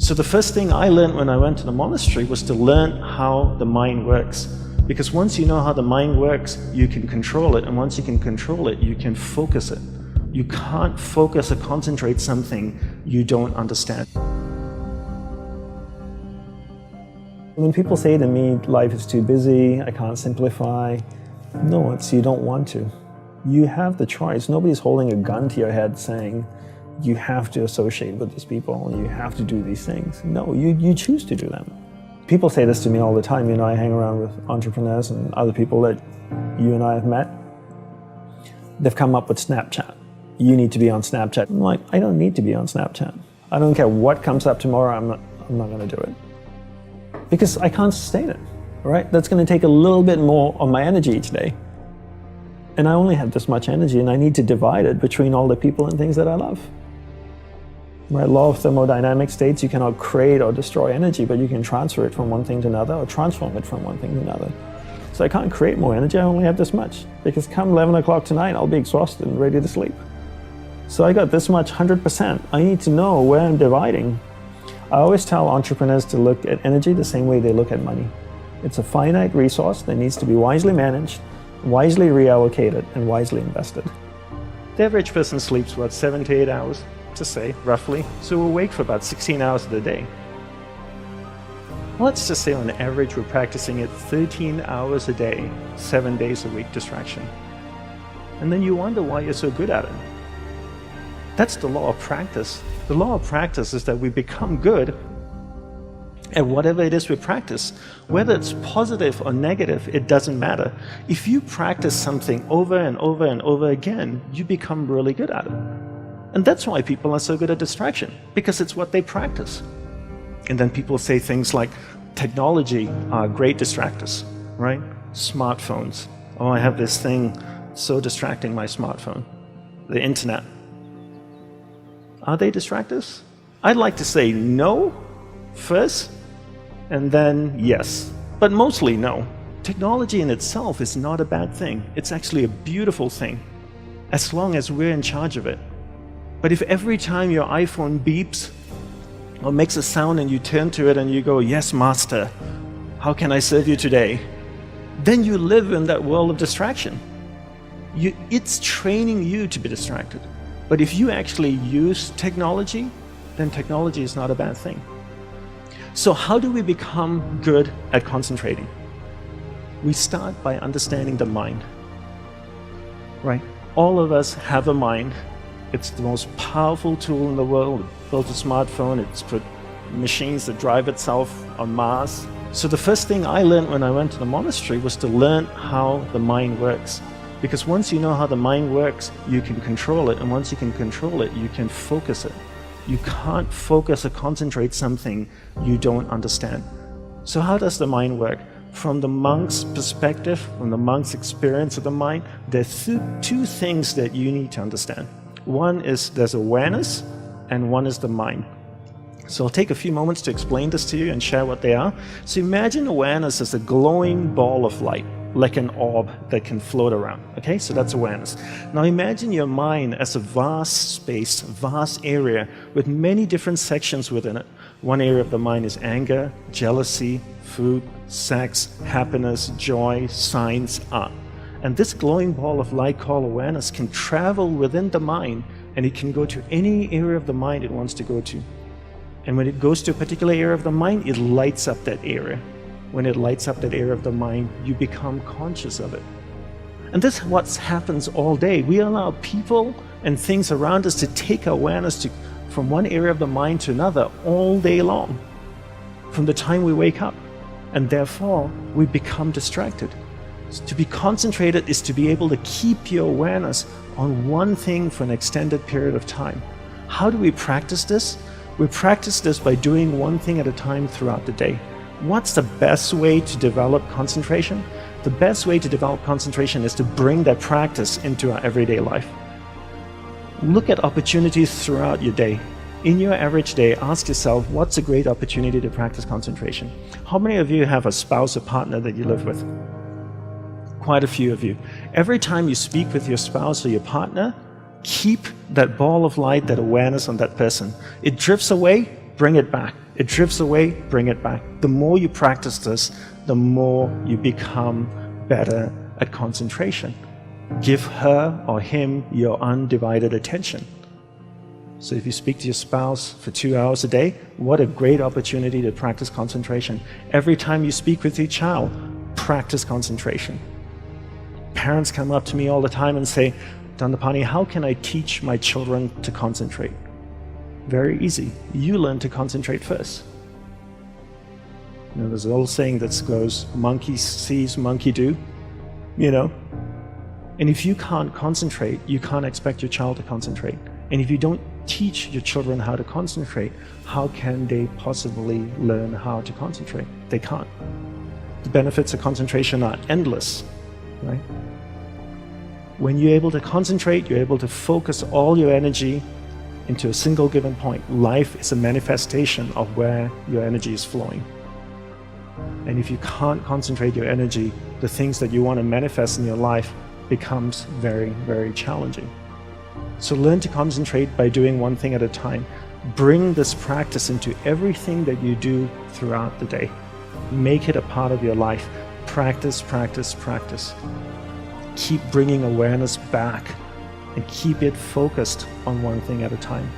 So the first thing I learned when I went to the monastery was to learn how the mind works. Because once you know how the mind works, you can control it. And once you can control it, you can focus it. You can't focus or concentrate something you don't understand. When people say to me, life is too busy, I can't simplify, no, it's you don't want to. You have the choice. Nobody's holding a gun to your head saying, you have to associate with these people, you have to do these things. No, you choose to do them. People say this to me all the time. You know, I hang around with entrepreneurs and other people that you and I have met. They've come up with Snapchat. You need to be on Snapchat. I'm like, I don't need to be on Snapchat. I don't care what comes up tomorrow, I'm not going to do it. Because I can't sustain it, right? That's going to take a little bit more of my energy each day. And I only have this much energy, and I need to divide it between all the people and things that I love. Right? Law of thermodynamics states you cannot create or destroy energy, but you can transfer it from one thing to another or transform it from one thing to another. So I can't create more energy, I only have this much. Because come 11 o'clock tonight, I'll be exhausted and ready to sleep. So I got this much, 100%. I need to know where I'm dividing. I always tell entrepreneurs to look at energy the same way they look at money. It's a finite resource that needs to be wisely managed, wisely reallocated, and wisely invested. The average person sleeps, what, 7 to 8 hours, to say, roughly. So we're awake for about 16 hours of the day. Let's just say on average we're practicing it 13 hours a day, 7 days a week distraction. And then you wonder why you're so good at it. That's the law of practice. The law of practice is that we become good at whatever it is we practice. Whether it's positive or negative, it doesn't matter. If you practice something over and over and over again, you become really good at it. And that's why people are so good at distraction, because it's what they practice. And then people say things like, technology are great distractors, right? Smartphones. Oh, I have this thing so distracting, my smartphone. The internet. Are they distractors? I'd like to say no first, and then yes. But mostly no. Technology in itself is not a bad thing. It's actually a beautiful thing, as long as we're in charge of it. But if every time your iPhone beeps or makes a sound and you turn to it and you go, yes, master, how can I serve you today? Then you live in that world of distraction. It's training you to be distracted. But if you actually use technology, then technology is not a bad thing. So how do we become good at concentrating? We start by understanding the mind, right? All of us have a mind. It's the most powerful tool in the world. It built a smartphone, it's put machines that drive itself on Mars. So the first thing I learned when I went to the monastery was to learn how the mind works. Because once you know how the mind works, you can control it. And once you can control it, you can focus it. You can't focus or concentrate something you don't understand. So how does the mind work? From the monk's perspective, from the monk's experience of the mind, there's two things that you need to understand. One is there's awareness, and one is the mind. So I'll take a few moments to explain this to you and share what they are. So imagine awareness as a glowing ball of light, like an orb that can float around. Okay, so that's awareness. Now imagine your mind as a vast space, vast area with many different sections within it. One area of the mind is anger, jealousy, food, sex, happiness, joy, science, art. And this glowing ball of light called awareness can travel within the mind, and it can go to any area of the mind it wants to go to. And when it goes to a particular area of the mind, it lights up that area. When it lights up that area of the mind, you become conscious of it. And this is what happens all day. We allow people and things around us to take awareness from one area of the mind to another all day long, from the time we wake up. And therefore, we become distracted. To be concentrated is to be able to keep your awareness on one thing for an extended period of time. How do we practice this? We practice this by doing one thing at a time throughout the day. What's the best way to develop concentration? The best way to develop concentration is to bring that practice into our everyday life. Look at opportunities throughout your day. In your average day, ask yourself, what's a great opportunity to practice concentration? How many of you have a spouse or partner that you live with? Quite a few of you. Every time you speak with your spouse or your partner, keep that ball of light, that awareness on that person. It drifts away, bring it back. It drifts away, bring it back. The more you practice this, the more you become better at concentration. Give her or him your undivided attention. So if you speak to your spouse for 2 hours a day, what a great opportunity to practice concentration. Every time you speak with your child, practice concentration. Parents come up to me all the time and say, Dandapani, how can I teach my children to concentrate? Very easy. You learn to concentrate first. There's an old saying that goes, monkey sees, monkey do, And if you can't concentrate, you can't expect your child to concentrate. And if you don't teach your children how to concentrate, how can they possibly learn how to concentrate? They can't. The benefits of concentration are endless, right? When you're able to concentrate, you're able to focus all your energy into a single given point. Life is a manifestation of where your energy is flowing. And if you can't concentrate your energy, the things that you want to manifest in your life becomes very, very challenging. So learn to concentrate by doing one thing at a time. Bring this practice into everything that you do throughout the day. Make it a part of your life. Practice, practice, practice. Keep bringing awareness back and keep it focused on one thing at a time.